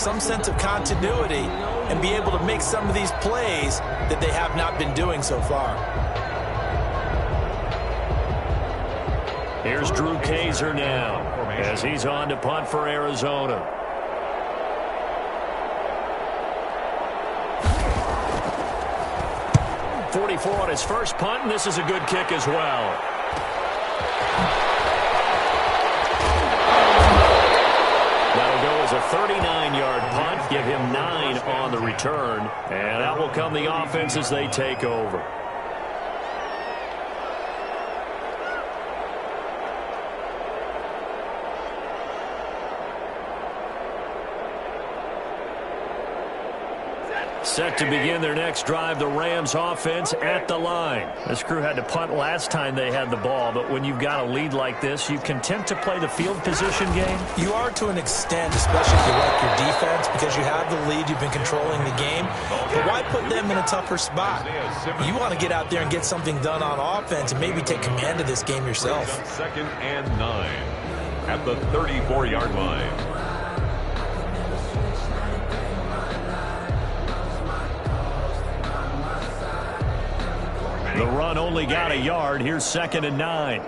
some sense of continuity and be able to make some of these plays that they have not been doing so far. Here's Drew Kaiser now as he's on to punt for Arizona. .44 on his first punt, and this is a good kick as well. That'll go as a 39-yard punt, give him 9 on the return, and out will come the offense as they take over. Set to begin their next drive, the Rams offense at the line. This crew had to punt last time they had the ball, but when you've got a lead like this, you content to play the field position game? You are to an extent, especially if you like your defense, because you have the lead, you've been controlling the game. But why put them in a tougher spot? You want to get out there and get something done on offense and maybe take command of this game yourself. 2nd and 9 at the 34-yard line. The run only got a yard. Here's 2nd and 9.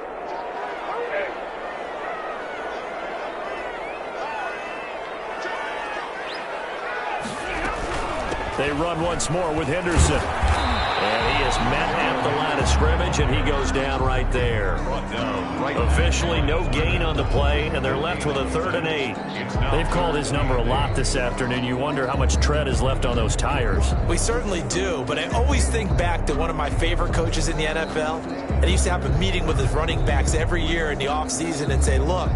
They run once more with Henderson. And he is met at the line of scrimmage, and he goes down right there. Officially no gain on the play, and they're left with a 3rd and 8. They've called his number a lot this afternoon. You wonder how much tread is left on those tires. We certainly do, but I always think back to one of my favorite coaches in the NFL. And he used to have a meeting with his running backs every year in the offseason and say, look,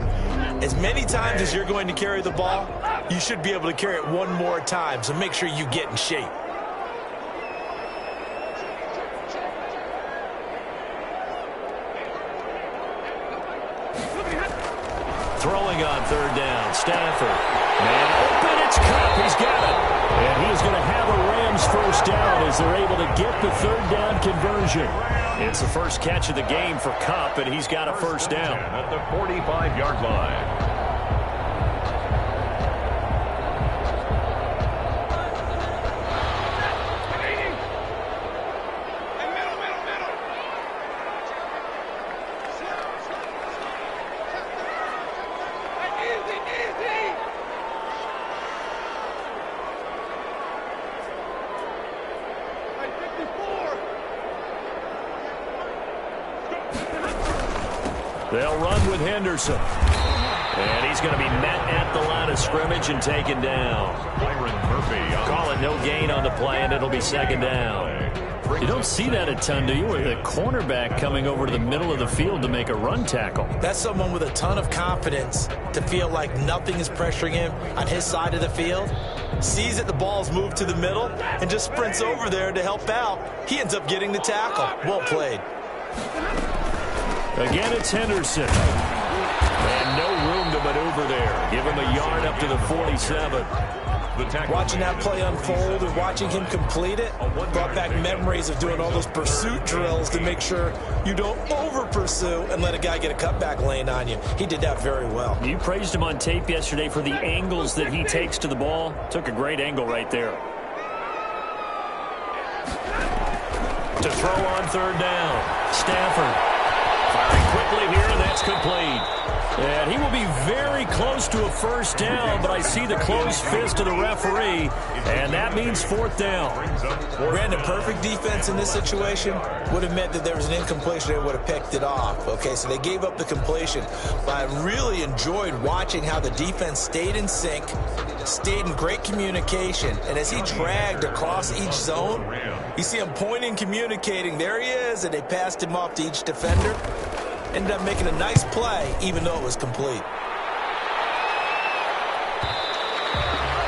as many times as you're going to carry the ball, you should be able to carry it one more time, so make sure you get in shape. Throwing on 3rd down, Stafford. Man open, it's Cup. He's got it. And he is going to have a Rams first down as they're able to get the 3rd down conversion. It's the first catch of the game for Cup, and he's got a first down. At the 45-yard line. They'll run with Henderson. And he's going to be met at the line of scrimmage and taken down. Call it no gain on the play, and it'll be 2nd down. You don't see that a ton, do you? With a cornerback coming over to the middle of the field to make a run tackle. That's someone with a ton of confidence to feel like nothing is pressuring him on his side of the field. Sees that the ball's moved to the middle and just sprints over there to help out. He ends up getting the tackle. Well played. Again, it's Henderson. And no room to maneuver there. Give him a yard up to the 47. Watching that play unfold and watching him complete it brought back memories of doing all those pursuit drills to make sure you don't over-pursue and let a guy get a cutback lane on you. He did that very well. You praised him on tape yesterday for the angles that he takes to the ball. Took a great angle right there. To throw on 3rd down. Stafford. Firing quickly here, and that's complete. And he will be very close to a first down, but I see the closed fist of the referee, and that means 4th down. Brandon, perfect defense in this situation would have meant that there was an incompletion. They would have picked it off. Okay, so they gave up the completion. But I really enjoyed watching how the defense stayed in sync, stayed in great communication, and as he dragged across each zone, you see him pointing, communicating. There he is, and they passed him off to each defender. Ended up making a nice play, even though it was complete.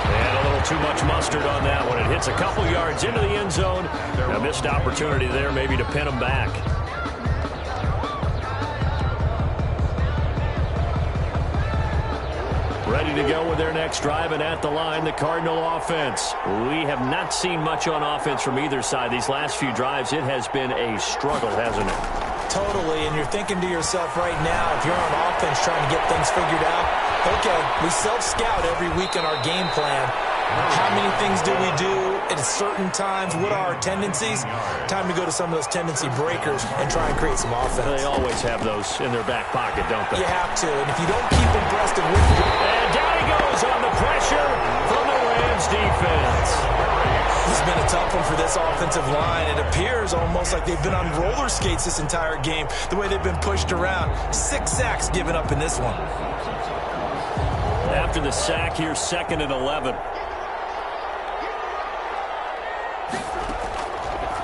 And a little too much mustard on that one. It hits a couple yards into the end zone. A missed opportunity there maybe to pin him back. Ready to go with their next drive, and at the line, the Cardinal offense. We have not seen much on offense from either side. These last few drives, it has been a struggle, hasn't it? Totally, and you're thinking to yourself right now, if you're on offense trying to get things figured out, Okay, we self-scout every week in our game plan. How many things do we do at certain times? What are our tendencies? Time to go to some of those tendency breakers and try and create some offense. They always have those in their back pocket, don't they? You have to, and if you don't keep abreast of what... And down he goes on the pressure from the Rams defense. It's been a tough one for this offensive line. It appears almost like they've been on roller skates this entire game, the way they've been pushed around. 6 sacks given up in this one. After the sack, here's 2nd and 11.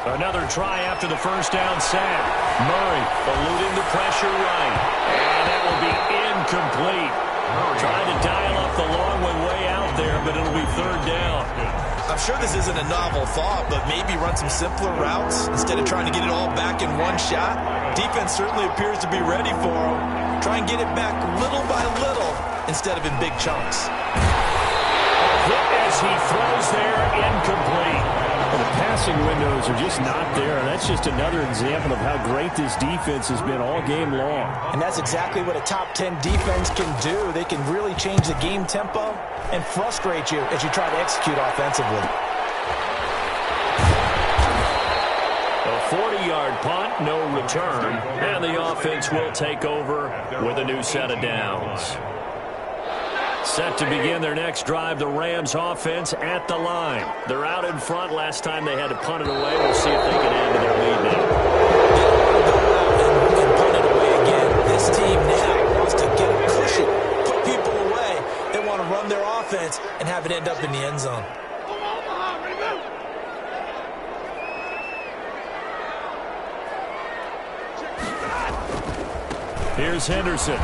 Another try after the first down sack. Murray eluding the pressure right. And that will be incomplete. Trying to dial up the long way out there, but it'll be 3rd down. I'm sure this isn't a novel thought, but maybe run some simpler routes instead of trying to get it all back in one shot. Defense certainly appears to be ready for them. Try and get it back little by little instead of in big chunks. Hit as he throws there, incomplete. Well, the passing windows are just not there, and that's just another example of how great this defense has been all game long. And that's exactly what a top 10 defense can do. They can really change the game tempo and frustrate you as you try to execute offensively. A 40-yard punt, no return, and the offense will take over with a new set of downs. Set to begin their next drive, the Rams offense at the line. They're out in front. Last time they had to punt it away. We'll see if they can add to their lead now. And punt it away again. This team now wants to get a cushion, put people away. They want to run their offense and have it end up in the end zone. Here's Henderson.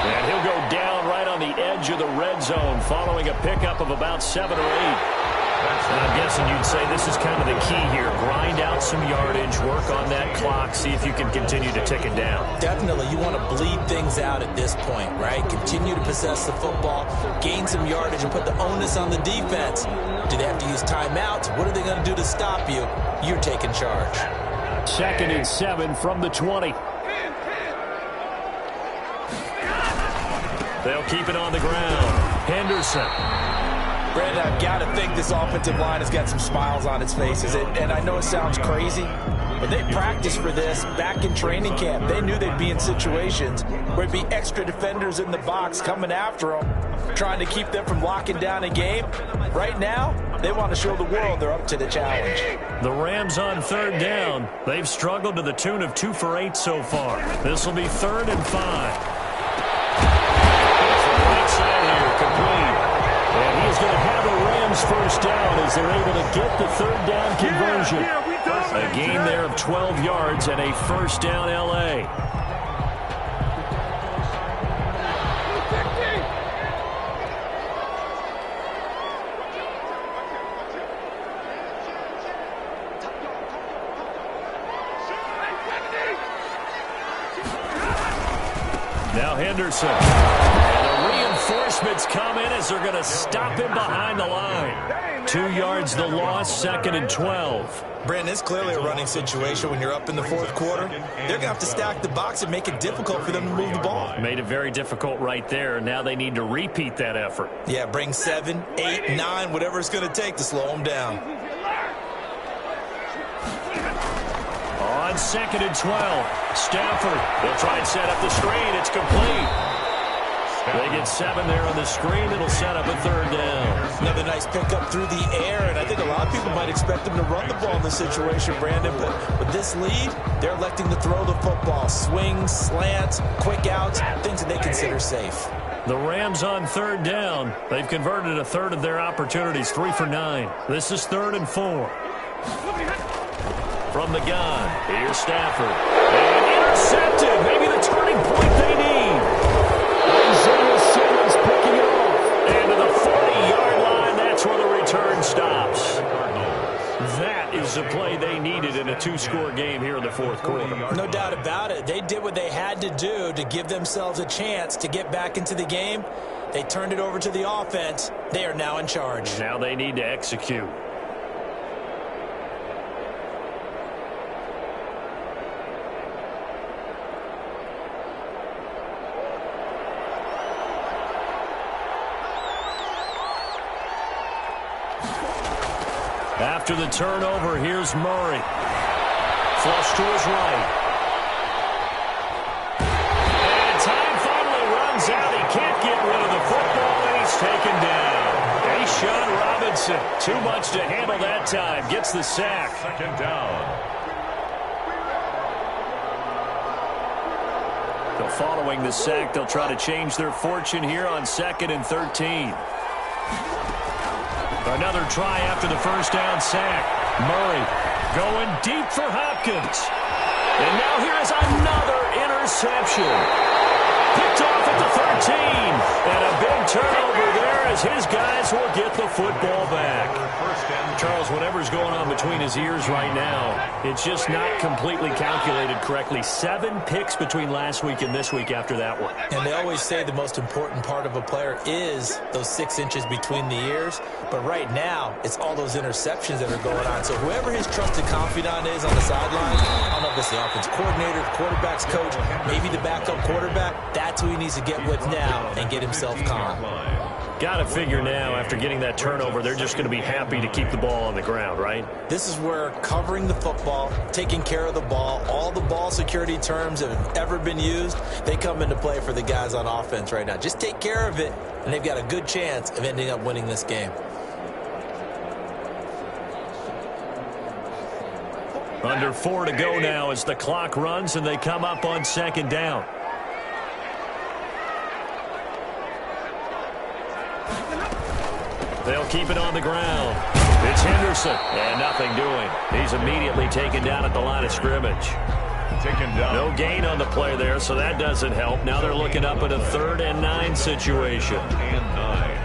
And he'll go down right on the edge of the red zone following a pickup of about 7 or 8. And I'm guessing you'd say this is kind of the key here. Grind out some yardage, work on that clock, see if you can continue to tick it down. Definitely. You want to bleed things out at this point, right? Continue to possess the football, gain some yardage, and put the onus on the defense. Do they have to use timeouts? What are they going to do to stop you? You're taking charge. 2nd and 7 from the 20. They'll keep it on the ground. Henderson. Brandon, I've got to think this offensive line has got some smiles on its faces. And I know it sounds crazy, but they practiced for this back in training camp. They knew they'd be in situations where it'd be extra defenders in the box coming after them, trying to keep them from locking down a game. Right now, they want to show the world they're up to the challenge. The Rams on 3rd down. They've struggled to the tune of 2 for 8 so far. This will be 3rd and 5. And he is going to have a Rams first down as they're able to get the 3rd down conversion. A gain there of 12 yards and a first down L.A. Now Henderson. Reinforcements come in as they're going to stop him behind the line. 2 yards the loss, 2nd and 12. Brandon, it's clearly a running situation when you're up in the 4th quarter. They're going to have to stack the box and make it difficult for them to move the ball. Made it very difficult right there. Now they need to repeat that effort. Yeah, bring 7, 8, 9, whatever it's going to take to slow them down. On 2nd and 12, Stafford will try and set up the screen. It's complete. They get 7 there on the screen. It'll set up a 3rd down. Another nice pickup through the air, and I think a lot of people might expect them to run the ball in this situation, Brandon, but with this lead, they're electing to throw the football. Swings, slants, quick outs, things that they consider safe. The Rams on 3rd down. They've converted a 1/3 of their opportunities, 3 for 9. This is 3rd and 4. From the gun, here's Stafford. And intercepted. Maybe the turning point they need. Isaiah Simmons picking it off. And to the 40-yard line, that's where the return stops. That is the play they needed in a 2-score game here in the 4th quarter. No doubt about it. They did what they had to do to give themselves a chance to get back into the game. They turned it over to the offense. They are now in charge. Now they need to execute. After the turnover, here's Murray. Flush to his right. And time finally runs out. He can't get rid of the football, and he's taken down. Sean Robinson, too much to handle that time. Gets the sack. Second down. So following the sack, they'll try to change their fortune here on 2nd and 13. Another try after the first down sack. Murray going deep for Hopkins. And now here is another interception. Picked off at the 13. And a big turnover there as his guys will get the football back. Charles, whatever's going on between his ears right now, it's just not completely calculated correctly. 7 picks between last week and this week after that one. And they always say the most important part of a player is those 6 inches between the ears. But right now, it's all those interceptions that are going on. So whoever his trusted confidant is on the sidelines, I don't know if it's the offense coordinator, the quarterback's coach, maybe the backup quarterback, that's who he needs to get with now and get himself calm. Got to figure now, after getting that turnover, they're just going to be happy to keep the ball on the ground, right? This is where covering the football, taking care of the ball, all the ball security terms that have ever been used, they come into play for the guys on offense right now. Just take care of it, and they've got a good chance of ending up winning this game. Under 4 to go now as the clock runs and they come up on 2nd down. They'll keep it on the ground. It's Henderson, and nothing doing. He's immediately taken down at the line of scrimmage. Taken down. No gain on the play there, so that doesn't help. Now they're looking up at a 3rd and 9 situation. And 9.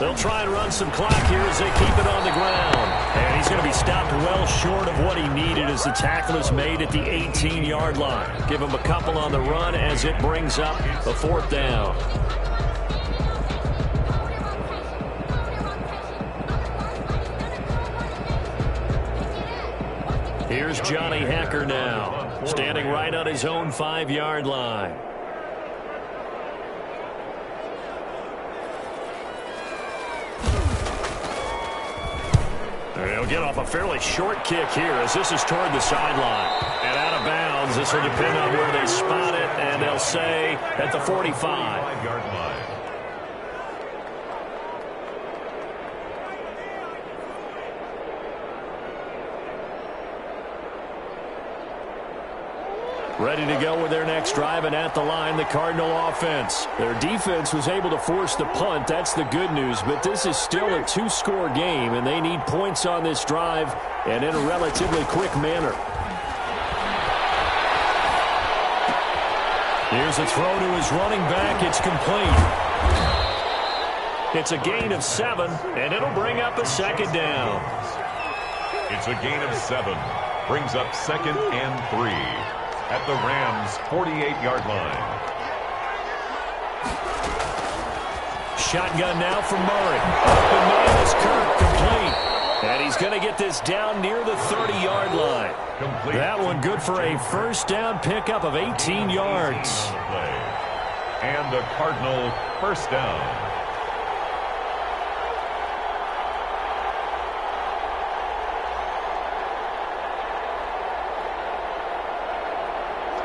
They'll try and run some clock here as they keep it on the ground. And he's going to be stopped well short of what he needed as the tackle is made at the 18-yard line. Give him a couple on the run as it brings up a 4th down. Here's Johnny Hacker now, standing right on his own 5-yard line. They'll get off a fairly short kick here as this is toward the sideline. And out of bounds, this will depend on where they spot it, and they'll say at the 45-yard line. Ready to go with their next drive, and at the line, the Cardinal offense. Their defense was able to force the punt. That's the good news, but this is still a 2-score game, and they need points on this drive and in a relatively quick manner. Here's a throw to his running back. It's complete. It's a gain of 7, and it'll bring up a 2nd down. It's a gain of 7. Brings up 2nd and 3. At the Rams' 48-yard line. Shotgun now from Murray. Open man is Kirk, complete. And he's going to get this down near the 30-yard line. Complete. That one good for a 1st down pickup of 18 yards. And a Cardinal 1st down.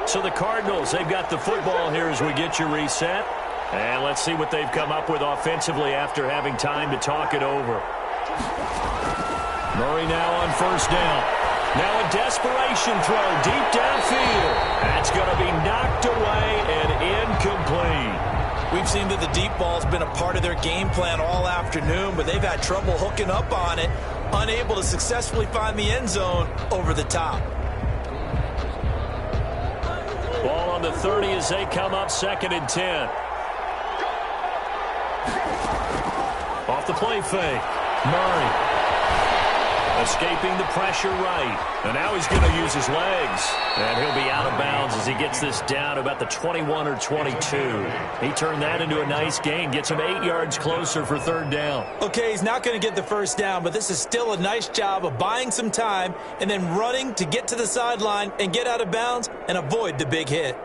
So the Cardinals, they've got the football here as we get you reset. And let's see what they've come up with offensively after having time to talk it over. Murray now on 1st down. Now a desperation throw deep downfield. That's going to be knocked away and incomplete. We've seen that the deep ball's been a part of their game plan all afternoon, but they've had trouble hooking up on it, unable to successfully find the end zone over the top. Ball on the 30 as they come up 2nd and 10. Off the play fake. Murray. Escaping the pressure right. And now he's going to use his legs. And he'll be out of bounds as he gets this down about the 21 or 22. He turned that into a nice gain. Gets him 8 yards closer for third down. Okay, he's not going to get the first down, but this is still a nice job of buying some time and then running to get to the sideline and get out of bounds and avoid the big hit.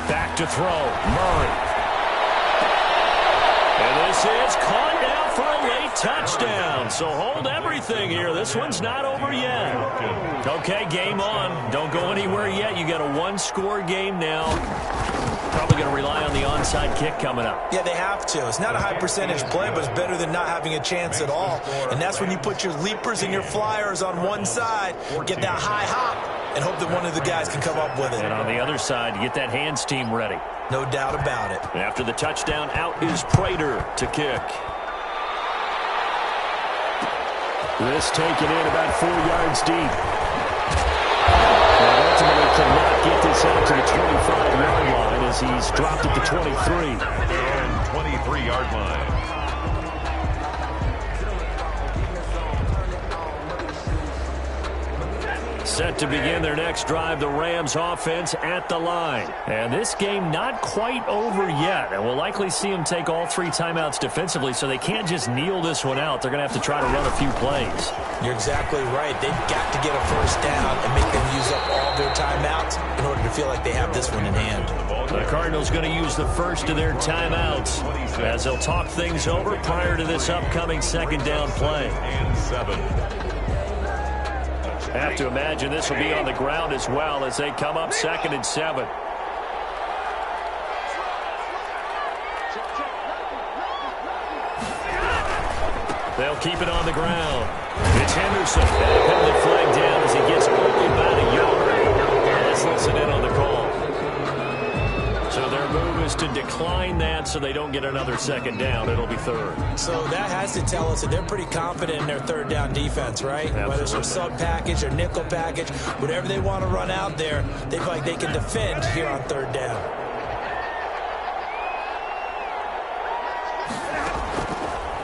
Back to throw, Murray. And this is caught now for a late touchdown. So hold everything here. This one's not over yet. Okay, game on. Don't go anywhere yet. You got a one-score game now. Probably going to rely on the onside kick coming up. Yeah, they have to. It's not a high percentage play, but it's better than not having a chance at all. And that's when you put your leapers and your flyers on one side, get that high hop, and hope that one of the guys can come up with it. And on the other side, you get that hands team ready. No doubt about it. After the touchdown, out is Prater to kick. This taken in about 4 yards deep. And ultimately cannot get this out to the 25-yard line as he's dropped at the 23. And 23-yard line. Set to begin their next drive, the Rams offense at the line. And this game not quite over yet. And we'll likely see them take all 3 timeouts defensively, so they can't just kneel this one out. They're going to have to try to run a few plays. You're exactly right. They've got to get a first down and make them use up all their timeouts in order to feel like they have this one in hand. The Cardinals going to use the first of their timeouts as they'll talk things over prior to this upcoming second down play. And 7. I have to imagine this will be on the ground as well as they come up 2nd and 7. They'll keep it on the ground. It's Henderson. And a penalty flag down as he gets only about a yard. Let's listen in on the call. So their move is to decline that so they don't get another second down. It'll be third. So that has to tell us that they're pretty confident in their third down defense, right? Absolutely. Whether it's a sub package or nickel package, whatever they want to run out there, they feel like they can defend here on third down.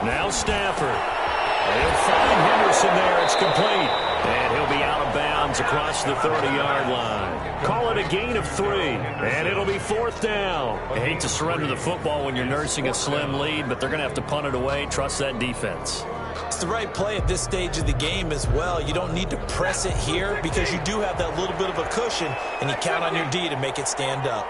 Now Stafford. They'll find Henderson there. It's complete. And he'll be out of bounds across the 30-yard line. Call it a gain of 3. And it'll be 4th down. I hate to surrender the football when you're nursing a slim lead, but they're going to have to punt it away. Trust that defense. It's the right play at this stage of the game as well. You don't need to press it here because you do have that little bit of a cushion, and you count on your D to make it stand up.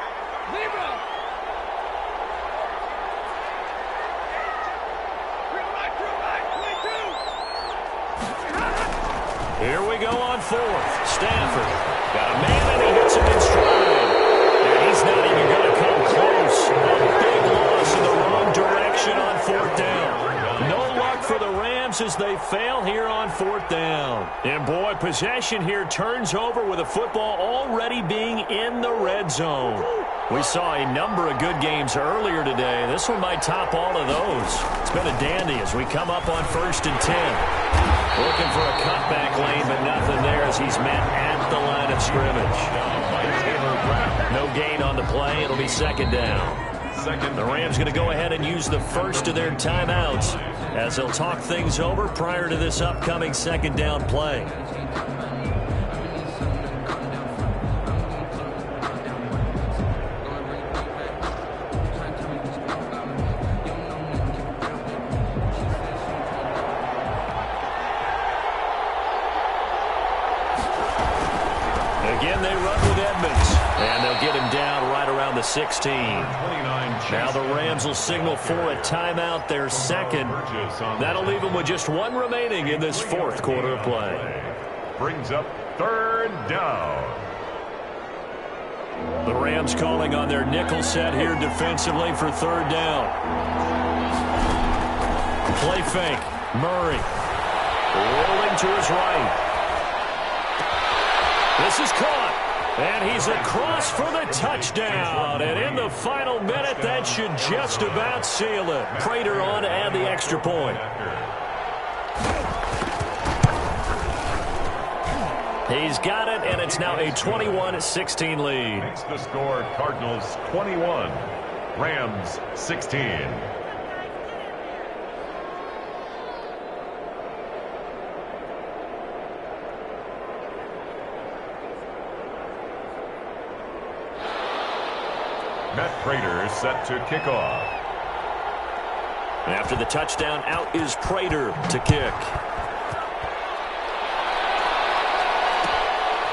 Here we go on 4th. Stafford got a man and he hits him in stride. And he's not even going to come close. A big loss in the wrong direction on 4th down. No luck for the Rams as they fail here on 4th down. And boy, possession here turns over with the football already being in the red zone. We saw a number of good games earlier today. This one might top all of those. It's been a dandy as we come up on 1st and 10. Looking for a cutback lane, but nothing there as he's met at the line of scrimmage. No gain on the play. It'll be 2nd down. The Rams going to go ahead and use the first of their timeouts as they'll talk things over prior to this upcoming 2nd down play. Again, they run with Edmonds, and they'll get him down right around the 16. Now the Rams will signal for a timeout, their second. That'll leave them with just one remaining in this 4th quarter of play. Brings up 3rd down. The Rams calling on their nickel set here defensively for 3rd down. Play fake. Murray rolling to his right. This is caught, and he's across for the touchdown. And in the final minute, that should just about seal it. Prater on to add the extra point. He's got it, and it's now a 21-16 lead. Makes the score Cardinals 21, Rams 16. Matt Prater set to kick off. After the touchdown, out is Prater to kick.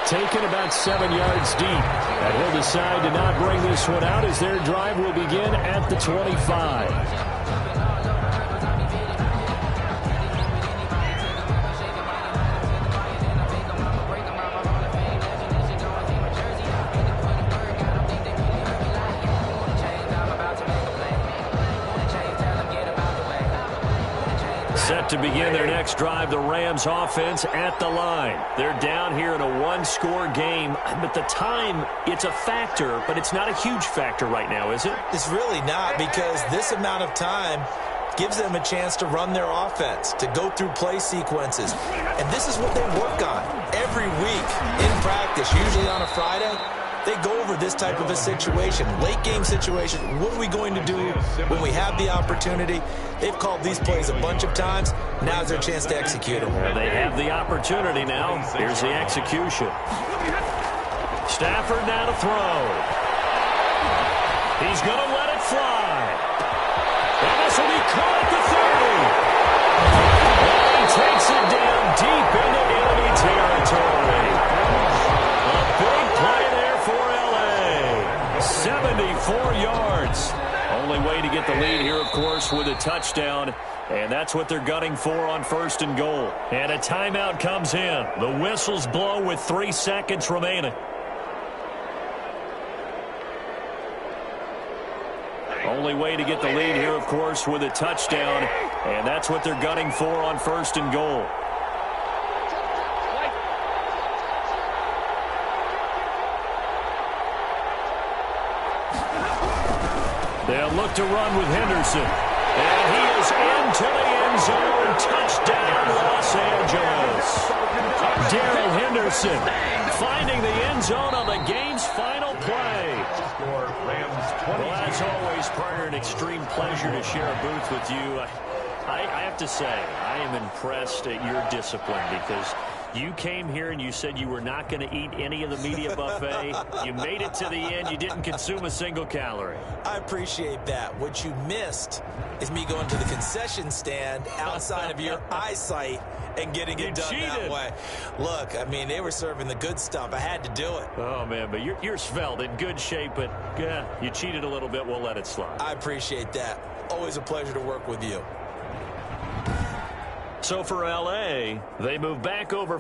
Taken about 7 yards deep. And he'll decide to not bring this one out as their drive will begin at the 25. Set to begin their next drive, the Rams offense at the line. They're down here in a one-score game, but the time, it's a factor, but it's not a huge factor right now, is it? It's really not, because this amount of time gives them a chance to run their offense, to go through play sequences. And this is what they work on every week in practice, usually on a Friday. They go over this type of a situation, late game situation. What are we going to do when we have the opportunity? They've called these plays a bunch of times. Now's their chance to execute them. They have the opportunity now. Here's the execution. Stafford now to throw. He's going to let it fly. And this will be caught at the 30. He takes it down deep into enemy territory. A big play there for L.A. 74 yards. Only way to get the lead here, of course, with a touchdown. And that's what they're gunning for on 1st and goal. And a timeout comes in. The whistles blow with 3 seconds remaining. Only way to get the lead here, of course, with a touchdown. And that's what they're gunning for on 1st and goal. They'll look to run with Henderson. And he is into the end zone. Touchdown, Los Angeles. Darrell Henderson finding the end zone on the game's final play. Well, as always, partner, an extreme pleasure to share a booth with you. I have to say, I am impressed at your discipline, because you came here and you said you were not going to eat any of the media buffet. You made it to the end. You didn't consume a single calorie. I appreciate that. What you missed is me going to the concession stand outside of your eyesight and getting it done that way. Look, I mean, they were serving the good stuff. I had to do it. Oh, man, but you're svelte, in good shape, but yeah, you cheated a little bit. We'll let it slide. I appreciate that. Always a pleasure to work with you. So for L.A., they move back over